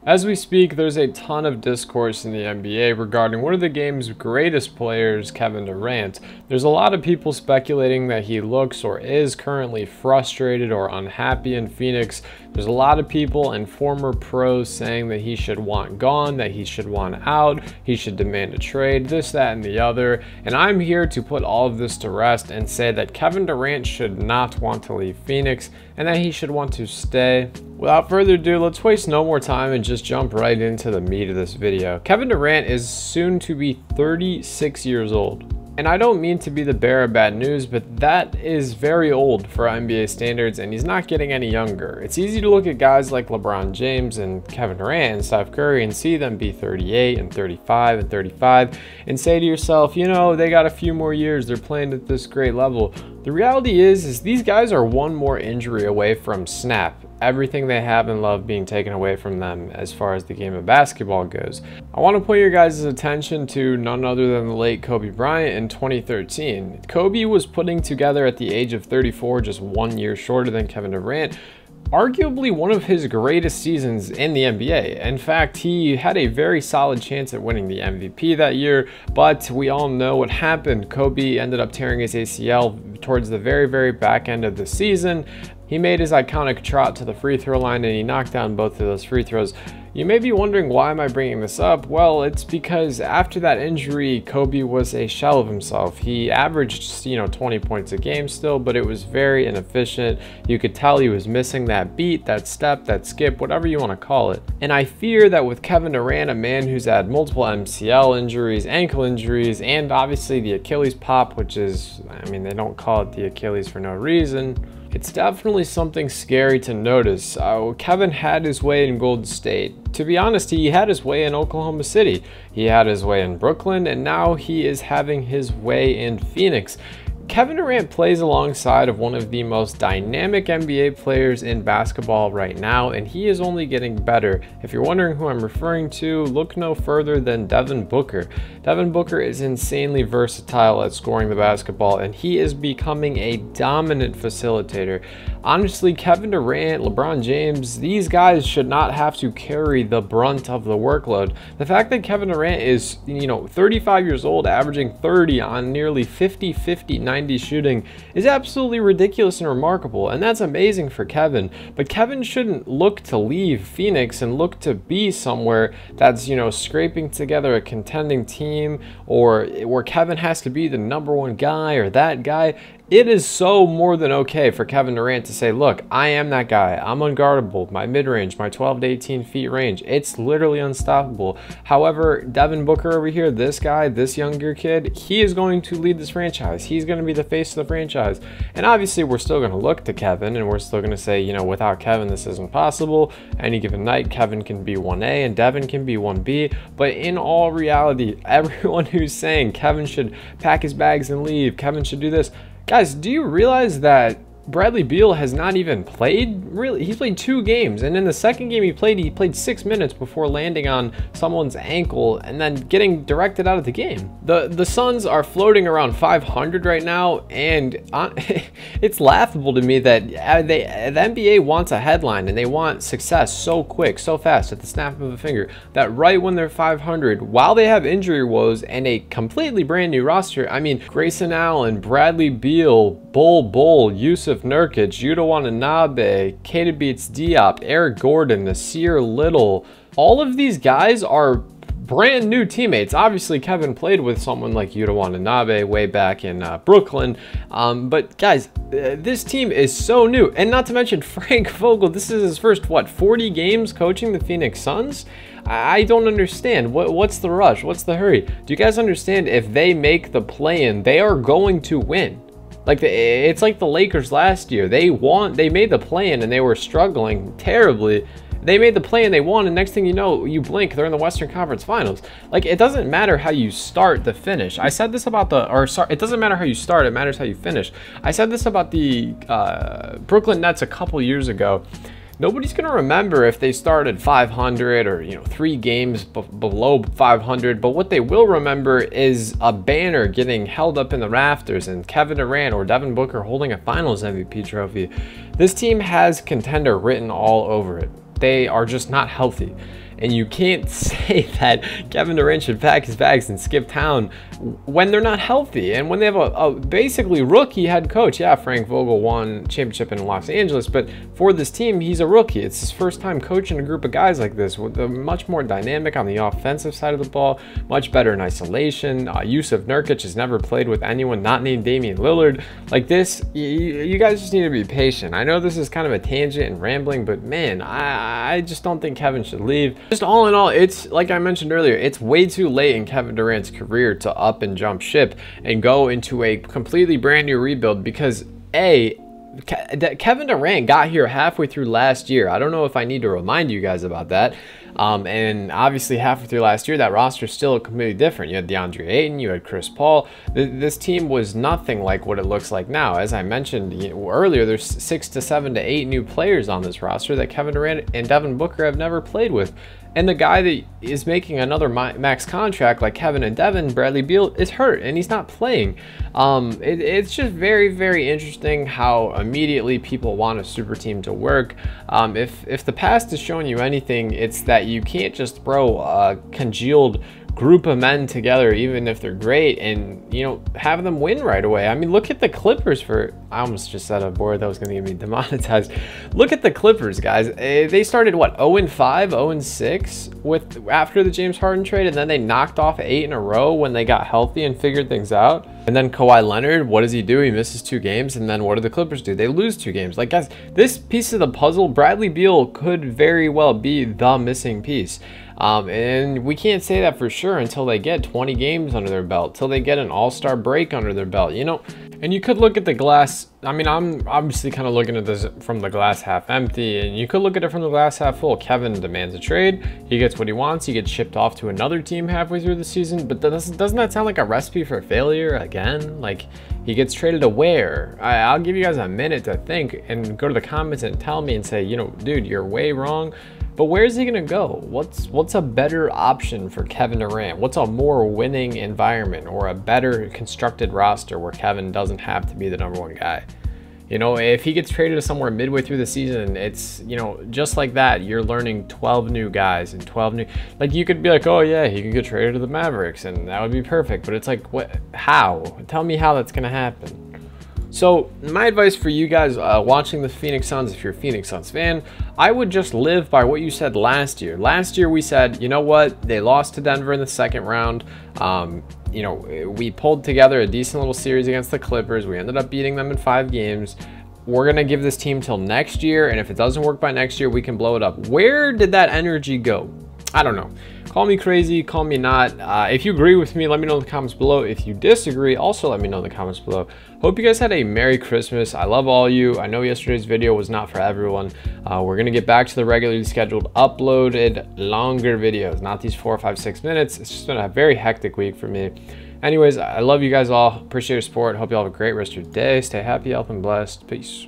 As we speak, there's a ton of discourse in the NBA regarding one of the game's greatest players, Kevin Durant. There's a lot of people speculating that he looks or is currently frustrated or unhappy in Phoenix. There's a lot of people and former pros saying that he should want gone, that he should want out, he should demand a trade, this, that, and the other. And I'm here to put all of this to rest and say that Kevin Durant should not want to leave Phoenix and that he should want to stay. Without further ado, let's waste no more time and just jump right into the meat of this video. Kevin Durant is soon to be 36 years old. And I don't mean to be the bearer of bad news, but that is very old for NBA standards, and he's not getting any younger. It's easy to look at guys like LeBron James and Kevin Durant and Steph Curry and see them be 38 and 35 and 35 and say to yourself, you know, they got a few more years, they're playing at this great level. The reality is these guys are one more injury away from snap. Everything they have and love being taken away from them as far as the game of basketball goes. I want to point your guys' attention to none other than the late Kobe Bryant in 2013. Kobe was putting together at the age of 34, just 1 year shorter than Kevin Durant, arguably one of his greatest seasons in the NBA. In fact, he had a very solid chance at winning the MVP that year, but we all know what happened. Kobe ended up tearing his ACL towards the very back end of the season. He made his iconic trot to the free throw line and he knocked down both of those free throws. You may be wondering, why am I bringing this up? Well, it's because after that injury, Kobe was a shell of himself. He averaged, 20 points a game still, but it was very inefficient. You could tell he was missing that beat, that step, that skip, whatever you want to call it. And I fear that with Kevin Durant, a man who's had multiple MCL injuries, ankle injuries, and obviously the Achilles pop, which is, they don't call it the Achilles for no reason. It's definitely something scary to notice. Kevin had his way in Golden State. To be honest, he had his way in Oklahoma City. He had his way in Brooklyn, and now he is having his way in Phoenix. Kevin Durant plays alongside of one of the most dynamic NBA players in basketball right now, and he is only getting better. If you're wondering who I'm referring to, look no further than Devin Booker. Devin Booker is insanely versatile at scoring the basketball, and he is becoming a dominant facilitator. Honestly, Kevin Durant, LeBron James, these guys should not have to carry the brunt of the workload. The fact that Kevin Durant is, 35 years old, averaging 30 on nearly 50-90 shooting is absolutely ridiculous and remarkable, and that's amazing for Kevin. But Kevin shouldn't look to leave Phoenix and look to be somewhere that's, scraping together a contending team, or where Kevin has to be the #1 guy or that guy. It is so more than okay for Kevin Durant to say, look, I am that guy. I'm unguardable. My mid-range, my 12 to 18 feet range, it's literally unstoppable. However, Devin Booker over here, this guy, this younger kid, he is going to lead this franchise. He's going to be the face of the franchise. And obviously, we're still going to look to Kevin, and we're still going to say, without Kevin, this isn't possible. Any given night, Kevin can be 1A and Devin can be 1B. But in all reality, everyone who's saying Kevin should pack his bags and leave, Kevin should do this, guys, do you realize that Bradley Beal has not even played? Really, he's played 2 games, and in the second game he played 6 minutes before landing on someone's ankle and then getting directed out of the game. The Suns are floating around 500 right now, and it's laughable to me that the NBA wants a headline and they want success so quick, so fast, at the snap of a finger, that right when they're 500, while they have injury woes and a completely brand new roster, Grayson Allen, Bradley Beal, Bol, Yusuf Nurkic, Yuta Watanabe, Keita Beats Diop, Eric Gordon, Nasir Little, all of these guys are brand new teammates. Obviously, Kevin played with someone like Yuta Watanabe way back in Brooklyn, but guys, this team is so new. And not to mention Frank Vogel, this is his first, 40 games coaching the Phoenix Suns? I don't understand. What's the rush? What's the hurry? Do you guys understand, if they make the play-in, they are going to win? It's like the Lakers last year. They made the play-in and they were struggling terribly. They made the play and they won, and next thing you know, you blink, they're in the Western Conference Finals. It doesn't matter how you start the finish. I said this about it doesn't matter how you start, it matters how you finish. I said this about the Brooklyn Nets a couple years ago. Nobody's going to remember if they started 500 or, 3 games below 500, but what they will remember is a banner getting held up in the rafters and Kevin Durant or Devin Booker holding a Finals MVP trophy. This team has contender written all over it. They are just not healthy. And you can't say that Kevin Durant should pack his bags and skip town when they're not healthy and when they have a basically rookie head coach. Yeah, Frank Vogel won championship in Los Angeles, but for this team, he's a rookie. It's his first time coaching a group of guys like this, with a much more dynamic on the offensive side of the ball, much better in isolation. Yusuf Nurkic has never played with anyone not named Damian Lillard. Like this, you guys just need to be patient. I know this is kind of a tangent and rambling, but man, I just don't think Kevin should leave. Just all in all, it's like I mentioned earlier, it's way too late in Kevin Durant's career to up and jump ship and go into a completely brand new rebuild, because Kevin Durant got here halfway through last year. I don't know if I need to remind you guys about that. And obviously halfway through last year, that roster is still completely different. You had DeAndre Ayton, you had Chris Paul. This team was nothing like what it looks like now. As I mentioned earlier, there's 6 to 7 to 8 new players on this roster that Kevin Durant and Devin Booker have never played with. And the guy that is making another max contract like Kevin and Devin, Bradley Beal, is hurt and he's not playing. It's just very, very interesting how immediately people want a super team to work. If the past has shown you anything, it's that you can't just throw a congealed group of men together, even if they're great, and have them win right away. I mean, look at the Clippers I almost just said a board that was going to get me demonetized. Look at the Clippers, guys. They started what, 0-5, 0-6 after the James Harden trade, and then they knocked off 8 in a row when they got healthy and figured things out. And then Kawhi Leonard, what does he do? He misses 2 games, and then what do the Clippers do? They lose 2 games. Like, guys, this piece of the puzzle, Bradley Beal could very well be the missing piece. And we can't say that for sure until they get 20 games under their belt, till they get an all-star break under their belt, And you could look at the glass. I mean, I'm obviously kind of looking at this from the glass half empty, and you could look at it from the glass half full. Kevin demands a trade. He gets what he wants. He gets shipped off to another team halfway through the season. But doesn't that sound like a recipe for failure again? Like, he gets traded to where? I'll give you guys a minute to think and go to the comments and tell me and say, dude, you're way wrong. But where is he going to go? What's a better option for Kevin Durant? What's a more winning environment or a better constructed roster where Kevin doesn't have to be the #1 guy? If he gets traded to somewhere midway through the season, it's, just like that, you're learning 12 new guys and 12 new, like, you could be like, oh yeah, he could get traded to the Mavericks and that would be perfect. But it's like, what? How? Tell me how that's going to happen. So my advice for you guys watching the Phoenix Suns, if you're a Phoenix Suns fan, I would just live by what you said last year. Last year we said, you know what, they lost to Denver in the second round. We pulled together a decent little series against the Clippers. We ended up beating them in 5 games. We're going to give this team till next year, and if it doesn't work by next year, we can blow it up. Where did that energy go? I don't know. Call me crazy, call me not. If you agree with me, let me know in the comments below. If you disagree, also let me know in the comments below. Hope you guys had a Merry Christmas. I love all you. I know yesterday's video was not for everyone. We're going to get back to the regularly scheduled, uploaded, longer videos. Not these 4, 5, 6 minutes. It's just been a very hectic week for me. Anyways, I love you guys all. Appreciate your support. Hope you all have a great rest of your day. Stay happy, healthy, and blessed. Peace.